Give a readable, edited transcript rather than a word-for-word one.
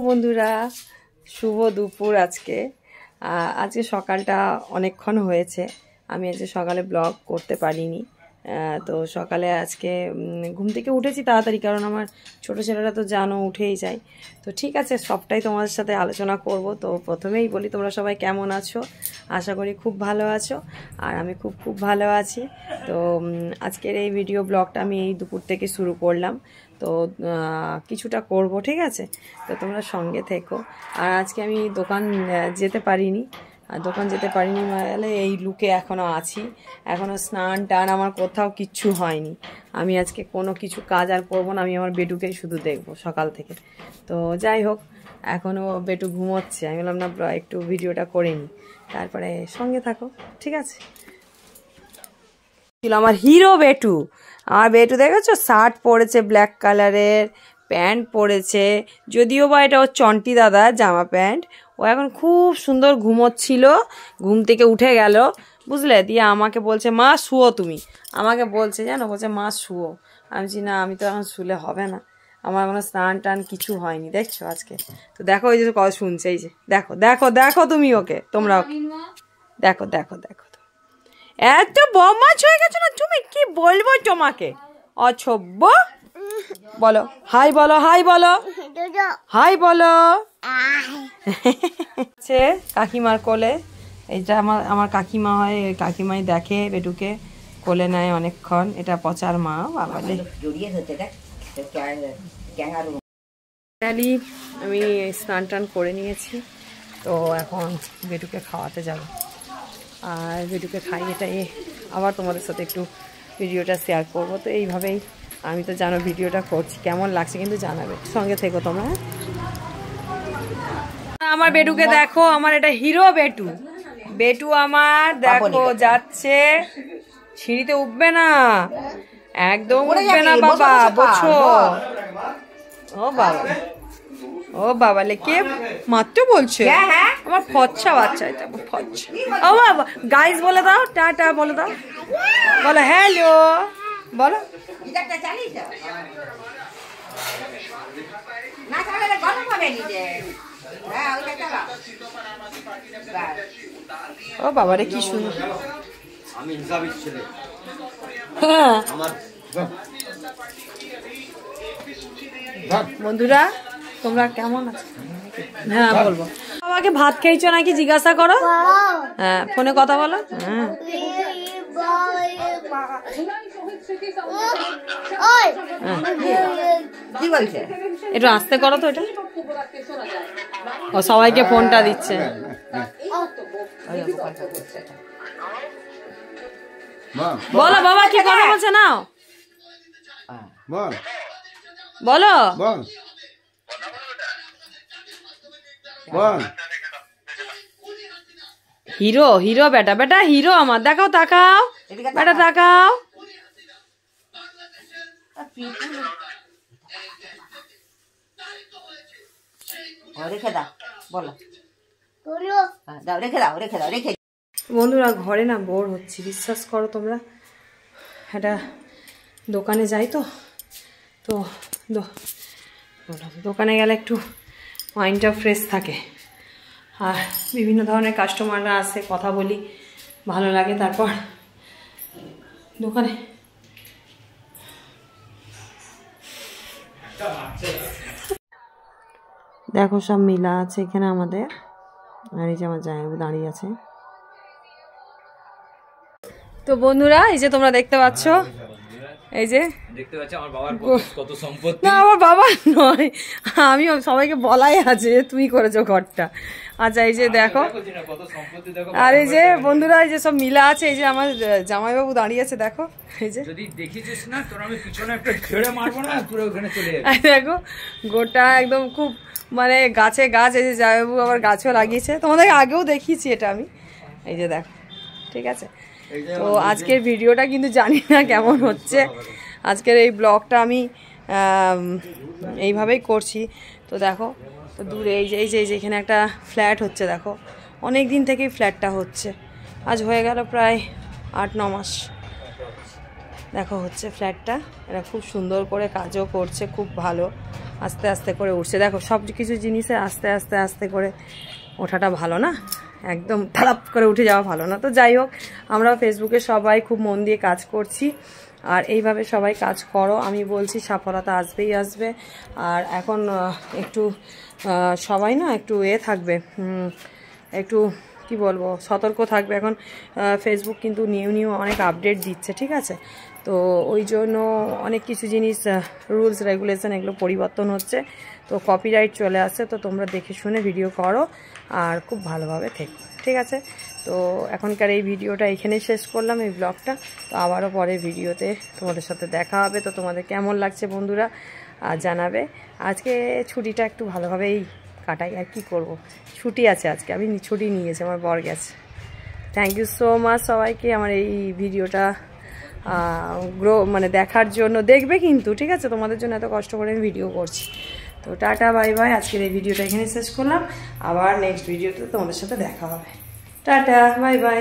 বন্ধুরা শুভ দুপুর। আজকে সকালটা অনেকক্ষণ হয়েছে, আমি আজকে সকালে ব্লগ করতে পারিনি। তো সকালে আজকে ঘুম থেকে উঠেছি তাড়াতাড়ি, কারণ আমার ছোটো ছেলেরা তো জানো উঠেই যায়। তো ঠিক আছে, সবটাই তোমাদের সাথে আলোচনা করব। তো প্রথমেই বলি, তোমরা সবাই কেমন আছো? আশা করি খুব ভালো আছো, আর আমি খুব ভালো আছি। তো আজকের এই ভিডিও ব্লগটা আমি এই দুপুর থেকে শুরু করলাম, তো কিছুটা করব, ঠিক আছে? তো তোমরা সঙ্গে থেকো। আর আজকে আমি দোকান যেতে পারিনি, মানে এই লুকে এখনও আছি, এখনও স্নান টান আমার কোথাও কিচ্ছু হয়নি। আমি আজকে কোনো কিছু কাজ আর করবো না, আমি আমার বেটুকেই শুধু দেখবো সকাল থেকে। তো যাই হোক, এখনও বেটু ঘুমোচ্ছে, আমি বললাম না একটু ভিডিওটা করে নিই, তারপরে সঙ্গে থাকো, ঠিক আছে? আমার হিরো বেটু, আমার বেটু দেখেছো, শার্ট পরেছে ব্ল্যাক কালারের, প্যান্ট পরেছে, যদিও বা এটা ওর চন্টি দাদা জামা প্যান্ট। ও এখন খুব সুন্দর ঘুমোচ্ছিল, ঘুম থেকে উঠে গেল, বুঝলে? দিয়ে আমাকে বলছে মা শুয়ো, তুমি আমাকে বলছে, জানো, বলছে মা শুয়ো। আমি বলছি না, আমি তো এখন শুলে হবে না, আমার কোনো স্নান টান কিছু হয়নি, দেখছো আজকে? তো দেখো ওই যে কথা শুনছে, এই যে দেখো দেখো দেখো, তুমি ওকে, তোমরা দেখো দেখো দেখো, এত বদমাশ হয়ে গেছো না তুমি, কি বলবো তোমাকে, অসভ্য। বলো হাই, বলো হাই, বলো হাই, বলো। কাকিমার কোলে, এইটা আমার কাকিমা হয়, কাকিমাই দেখে বেটুকে, কোলে নেয় অনেকক্ষণ। এটা পচার মা, বাবালে। আমি স্নান টান করে নিয়েছি, তো এখন বেটুকে খাওয়াতে যাব, আর বেটুকে খাইয়ে টাইয়ে আবার তোমাদের সাথে একটু ভিডিওটা শেয়ার করব। তো এইভাবেই আমি তো জানো ভিডিওটা করছি, কেমন লাগছে কিন্তু জানাবে, সঙ্গে থেকো তোমরা। আমার বেটুকে দেখো, আমার এটা হিরো বেটু, বেটু আমার দেখো যাচ্ছে, সিঁড়িতে উঠবে না, একদম উঠবে না বাবা, বুঝছো? ও বাবা, ও বাবা, কে মাত্র বলছে? আমার ফচ্ছা বাচ্চা, এটা ফচ্ছা। ও বাবা, গাইস বলে দাও, টাটা বলে দাও, বলো হ্যালো, বলো। ও বাবা রে, কি সুন্দর। হ্যাঁ বন্ধুরা, তোমরা কেমন আছো? হ্যাঁ বলবো। আমাকে ভাত খেয়েছো নাকি জিজ্ঞাসা করো, হ্যাঁ ফোনে কথা বলো। হ্যাঁ একটু আস্তে করো তো, এটা ও সবাইকে ফোনটা দিচ্ছে। বলো বাবা, কি কথা বলছে নাও, বলো। হিরো হিরো বেটা, বেটা হিরো আমার, দেখাও তাকাও বেটা, তাকাও। বন্ধুরা ঘরে না বোর হচ্ছি, বিশ্বাস করো তোমরা। একটা দোকানে যাই, তো দোকানে গেলে একটু মাইন্ডটা ফ্রেশ থাকে, আর বিভিন্ন ধরনের কাস্টমাররা আসে, কথা বলি, ভালো লাগে। তারপর দোকানে দেখো সব মিলা আছে এখানে আমাদের, আর এই যে আমার জামাইবাবু দাঁড়িয়ে আছে। তো বন্ধুরা, এই যে তোমরা দেখতে পাচ্ছ, এই যে দেখতে পাচ্ছ আমার বাবার কত সম্পত্তি। না আমার বাবা নয়, আমি সবাইকে বলাই আছে তুমি করেছো ঘরটা। আচ্ছা এই যে দেখো, আর এই যে বন্ধুরা, এই যে সব মিলা আছে, এই যে আমার জামাইবাবু দাঁড়িয়ে আছে, দেখো এই যে, যদি দেখিছিস না তোর আমি পিছনে একটা ছেড়ে মারবো না, পুরো ওখানে চলে যাবে। দেখো গোটা একদম খুব মানে গাছে গাছ, এই যে জামাইবাবু আবার গাছও লাগিয়েছে, তোমাদের আগেও দেখিয়েছি এটা আমি, এই যে দেখো, ঠিক আছে? তো আজকের ভিডিওটা কিন্তু জানি না কেমন হচ্ছে, আজকের এই ব্লগটা আমি এইভাবেই করছি। তো দেখো, তো দূরে এই যে এখানে একটা ফ্ল্যাট হচ্ছে, দেখো অনেক দিন থেকেই ফ্ল্যাটটা হচ্ছে, আজ হয়ে গেল প্রায় 8-9 মাস। দেখো হচ্ছে ফ্ল্যাটটা, এটা খুব সুন্দর করে কাজও করছে, খুব ভালো। আস্তে আস্তে করে উঠছে। দেখো সব কিছু জিনিসে আস্তে আস্তে আস্তে করে ওঠাটা ভালো না, একদম ধাপ করে উঠে যাওয়া ভালো না। তো যাই হোক, আমরা ফেসবুকে সবাই খুব মন দিয়ে কাজ করছি, আর এইভাবে সবাই কাজ করো। আমি বলছি সফলতা আসবেই আসবে। আর এখন একটু সবাই না একটু থাকবে, একটু কি বলবো, সতর্ক থাকবে। এখন ফেসবুক কিন্তু নিউ অনেক আপডেট দিচ্ছে, ঠিক আছে? তো ওই জন্য অনেক কিছু জিনিস রুলস রেগুলেশন এগুলো পরিবর্তন হচ্ছে, তো কপিরাইট চলে আসছে। তো তোমরা দেখে শুনে ভিডিও করো আর খুব ভালোভাবে থেকো, ঠিক আছে? তো এখনকার এই ভিডিওটা এখানেই শেষ করলাম, এই ব্লগটা। তো আবারও পরে ভিডিওতে তোমাদের সাথে দেখা হবে। তো তোমাদের কেমন লাগছে বন্ধুরা আর জানাবে। আজকে ছুটিটা একটু ভালোভাবেই কাটাই, আর কি করব, ছুটি আছে আজকে, আমি ছুটি নিয়ে গেছি, আমার বর গেছে। থ্যাংক ইউ সো মাচ সবাইকে আমার এই ভিডিওটা মানে দেখার জন্য। দেখবে কিন্তু, ঠিক আছে? তোমাদের জন্য এত কষ্ট করে আমি ভিডিও করছি। তো টাটা বাই বাই, আজকের এই ভিডিওটা এখানে শেষ করলাম। আবার নেক্সট ভিডিওতে তোমাদের সাথে দেখা হবে। Tata bye bye.